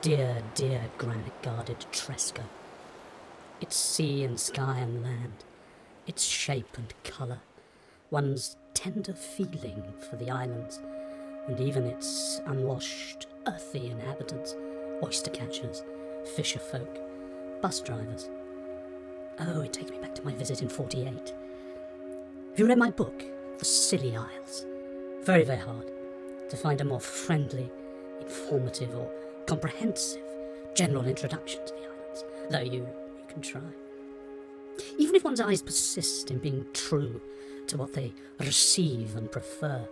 Dear, dear granite-guarded Tresco. Its sea and sky and land, its shape and colour, one's tender feeling for the islands, and even its unwashed, earthy inhabitants, oyster-catchers, fisher-folk, bus drivers. Oh, it takes me back to my visit in '48. Have you read my book, The Scilly Isles? Very, very hard to find a more friendly, informative or comprehensive general introduction to the islands, though you can try. Even if one's eyes persist in being true to what they receive and prefer,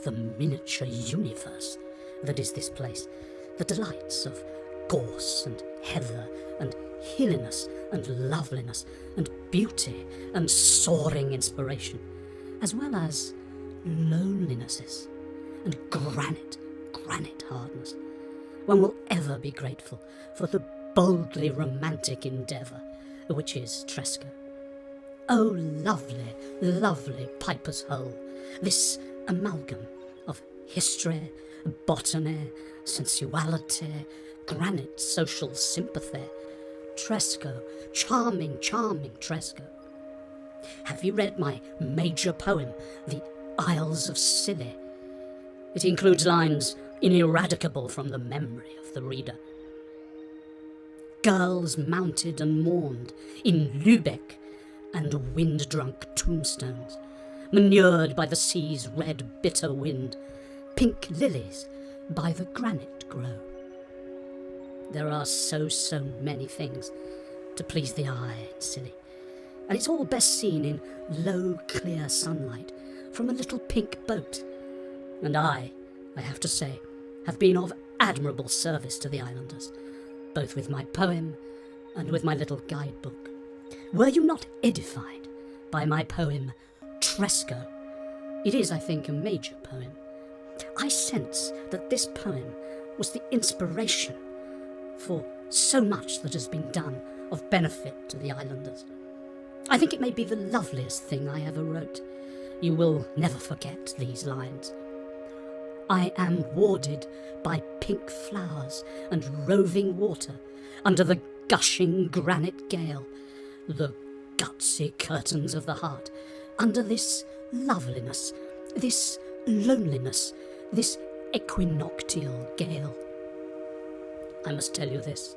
the miniature universe that is this place, the delights of gorse and heather and hilliness and loveliness and beauty and soaring inspiration, as well as lonelinesses and granite hardness. One will ever be grateful for the boldly romantic endeavour which is Tresco. Oh, lovely, lovely Piper's Hole, this amalgam of history, botany, sensuality, granite social sympathy. Tresco, charming, charming Tresco. Have you read my major poem, The Isles of Scilly? It includes lines ineradicable from the memory of the reader. Girls mounted and mourned in Lübeck and wind-drunk tombstones, manured by the sea's red bitter wind, pink lilies by the granite grow. There are so many things to please the eye in Scilly, and it's all best seen in low, clear sunlight from a little pink boat. And I have to say, have been of admirable service to the islanders, both with my poem and with my little guidebook. Were you not edified by my poem, Tresco? It is, I think, a major poem. I sense that this poem was the inspiration for so much that has been done of benefit to the islanders. I think it may be the loveliest thing I ever wrote. You will never forget these lines. I am warded by pink flowers and roving water under the gushing granite gale, the gutsy curtains of the heart, under this loveliness, this loneliness, this equinoctial gale. I must tell you this.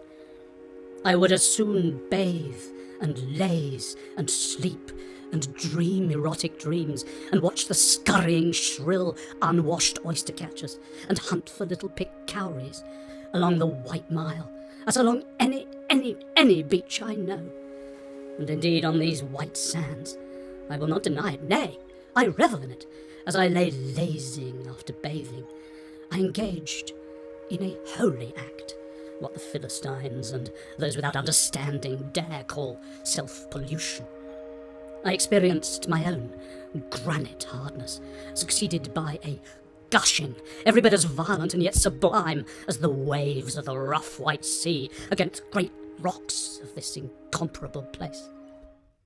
I would as soon bathe and laze and sleep and dream erotic dreams and watch the scurrying, shrill, unwashed oyster-catchers and hunt for little picked cowries along the White Mile as along any beach I know. And indeed on these white sands, I will not deny it, nay, I revel in it. As I lay lazing after bathing, I engaged in a holy act, what the Philistines and those without understanding dare call self-pollution. I experienced my own granite hardness, succeeded by a gushing, every bit as violent and yet sublime as the waves of the rough white sea against great rocks of this incomparable place.